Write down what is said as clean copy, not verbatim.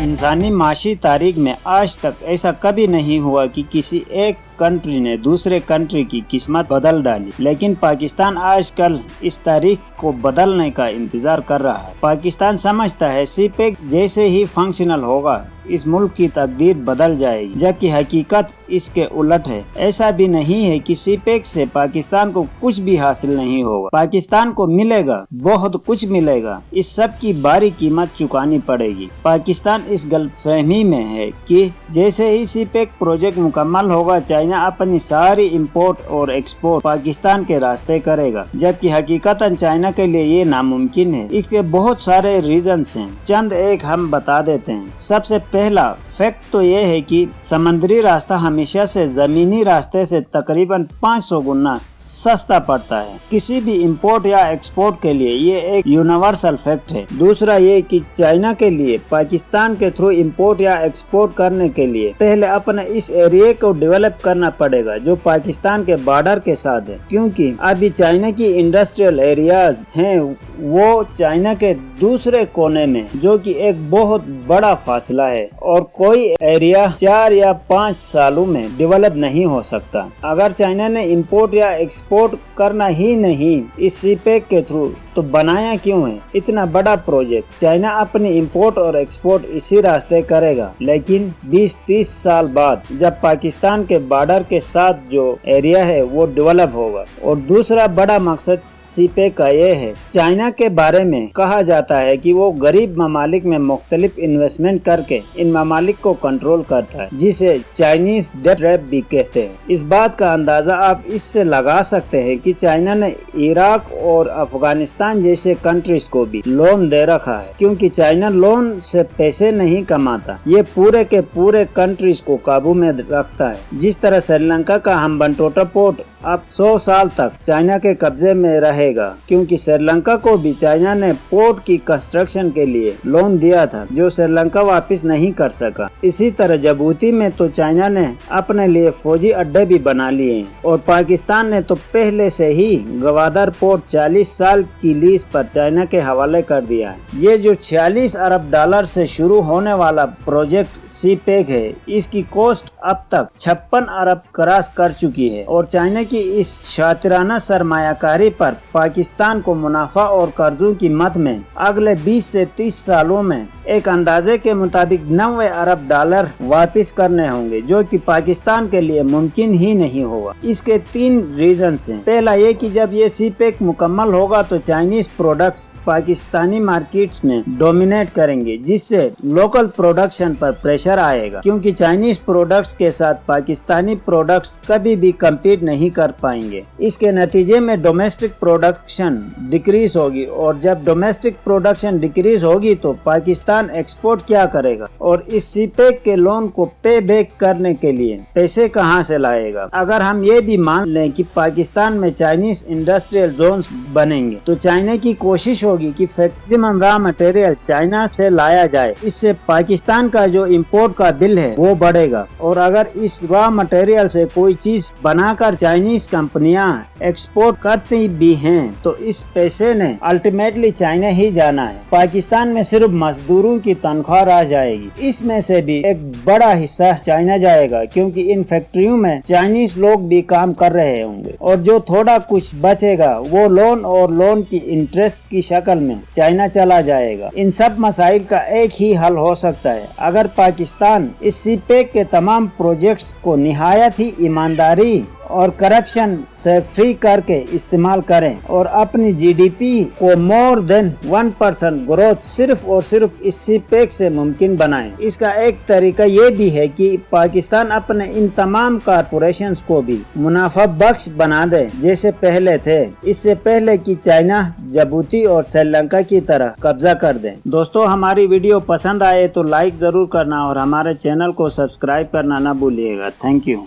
इंसानी माशी तारीख में आज तक ऐसा कभी नहीं हुआ कि किसी एक कंट्री ने दूसरे कंट्री की किस्मत बदल डाली, लेकिन पाकिस्तान आजकल इस तारीख को बदलने का इंतजार कर रहा है। पाकिस्तान समझता है सीपेक जैसे ही फंक्शनल होगा इस मुल्क की तकदीर बदल जाएगी, जबकि हकीकत इसके उलट है। ऐसा भी नहीं है कि सीपेक से पाकिस्तान को कुछ भी हासिल नहीं होगा। पाकिस्तान को मिलेगा, बहुत कुछ मिलेगा। इस सब की भारी कीमत चुकानी पड़ेगी। पाकिस्तान इस गलतफहमी में है कि जैसे ही सीपेक प्रोजेक्ट मुकम्मल होगा चाइना अपनी सारी इंपोर्ट और एक्सपोर्ट पाकिस्तान के रास्ते करेगा, जबकि हकीकतन चाइना के लिए ये नामुमकिन है। इसके बहुत सारे रीजंस हैं, चंद एक हम बता देते हैं। सबसे पहला फैक्ट तो ये है कि समुद्री रास्ता हमेशा से जमीनी रास्ते से तकरीबन 500 गुना सस्ता पड़ता है किसी भी इंपोर्ट या एक्सपोर्ट के लिए। ये एक यूनिवर्सल फैक्ट है। दूसरा ये कि चाइना के लिए पाकिस्तान के थ्रू इंपोर्ट या एक्सपोर्ट करने के लिए पहले अपने इस एरिया को डेवलप करना पड़ेगा जो पाकिस्तान के बॉर्डर के साथ है, क्योंकि अभी चाइना की इंडस्ट्रियल एरियाज हैं वो चाइना के दूसरे कोने में, जो कि एक बहुत बड़ा फासला है और कोई एरिया 4 या 5 सालों में डेवलप नहीं हो सकता। अगर चाइना ने इंपोर्ट या एक्सपोर्ट करना ही नहीं इस सीपेक के थ्रू, तो बनाया क्यों है इतना बड़ा प्रोजेक्ट? चाइना अपनी इंपोर्ट और एक्सपोर्ट इसी रास्ते करेगा, लेकिन 20-30 साल बाद जब पाकिस्तान के बॉर्डर के साथ जो एरिया है वो डेवलप होगा। और दूसरा बड़ा मकसद सीपेक का ये है, चाइना के बारे में कहा जाता है कि वो गरीब ममालिक में मुख्तलिफ इन्वेस्टमेंट करके इन ममालिक को कंट्रोल करता है, जिसे चाइनीज डेट ट्रैप भी कहते हैं। इस बात का अंदाजा आप इससे लगा सकते हैं कि चाइना ने इराक और अफगानिस्तान जैसे कंट्रीज को भी लोन दे रखा है, क्योंकि चाइना लोन से पैसे नहीं कमाता, ये पूरे के पूरे कंट्रीज को काबू में रखता है। जिस तरह श्रीलंका का हम्बनटोटा पोर्ट अब 100 साल तक चाइना के कब्जे में रहेगा, क्योंकि श्रीलंका को भी चाइना ने पोर्ट की कंस्ट्रक्शन के लिए लोन दिया था जो श्रीलंका वापस नहीं कर सका। इसी तरह जिबूती में तो चाइना ने अपने लिए फौजी अड्डे भी बना लिए हैं, और पाकिस्तान ने तो पहले से ही गवादर पोर्ट 40 साल की लीज पर चाइना के हवाले कर दिया है। ये जो 46 अरब डॉलर से शुरू होने वाला प्रोजेक्ट सीपेक है, इसकी कॉस्ट अब तक 56 अरब क्रॉस कर चुकी है, और चाइना की इस शातिराना सरमायाकारी पर पाकिस्तान को मुनाफा और कर्जों की मद में अगले 20 से 30 सालों में एक अंदाजे के मुताबिक 90 अरब डॉलर वापस करने होंगे, जो कि पाकिस्तान के लिए मुमकिन ही नहीं होगा। इसके 3 रीजंस हैं। पहला ये कि जब ये सीपेक मुकम्मल होगा तो चाइनीज प्रोडक्ट्स पाकिस्तानी मार्केट्स में डोमिनेट करेंगे, जिससे लोकल प्रोडक्शन पर प्रेशर आएगा, क्योंकि चाइनीज प्रोडक्ट्स के साथ पाकिस्तानी प्रोडक्ट्स कभी भी कम्पीट नहीं कर पाएंगे। इसके नतीजे में डोमेस्टिक प्रोडक्शन डिक्रीज होगी, और जब डोमेस्टिक प्रोडक्शन डिक्रीज होगी तो पाकिस्तान एक्सपोर्ट क्या करेगा, और इस सीपेक के लोन को पे बैक करने के लिए पैसे कहां से लाएगा? अगर हम ये भी मान लें कि पाकिस्तान में चाइनीज इंडस्ट्रियल जोन्स बनेंगे, तो चाइना की कोशिश होगी कि मैक्सिमम रॉ मटेरियल चाइना से लाया जाए। इससे पाकिस्तान का जो इंपोर्ट का बिल है वो बढ़ेगा, और अगर इस रॉ मटेरियल से कोई चीज बनाकर चाइनीज कंपनियां एक्सपोर्ट करती भी हैं, तो इस पैसे ने अल्टीमेटली चाइना ही जाना है। पाकिस्तान में सिर्फ मजदूरों की तनख्वाह रह जाएगी, इसमें से भी एक बड़ा हिस्सा चाइना जाएगा, क्योंकि इन फैक्ट्रियों में चाइनीज लोग भी काम कर रहे होंगे, और जो थोड़ा कुछ बचेगा वो लोन और लोन की इंटरेस्ट की शक्ल में चाइना चला जाएगा। इन सब मसाइल का एक ही हल हो सकता है, अगर पाकिस्तान इस सीपेक के तमाम प्रोजेक्ट्स को निहायत ही ईमानदारी और करप्शन से फ्री करके इस्तेमाल करें, और अपनी जीडीपी को मोर देन 1% ग्रोथ सिर्फ और सिर्फ इस सीपेक से मुमकिन बनाएं। इसका एक तरीका ये भी है कि पाकिस्तान अपने इन तमाम कारपोरेशंस को भी मुनाफा बख्श बना दे जैसे पहले थे, इससे पहले कि चाइना जिबूती और श्रीलंका की तरह कब्जा कर दे। दोस्तों, हमारी वीडियो पसंद आए तो लाइक जरूर करना और हमारे चैनल को सब्सक्राइब करना न भूलिएगा। Thank you.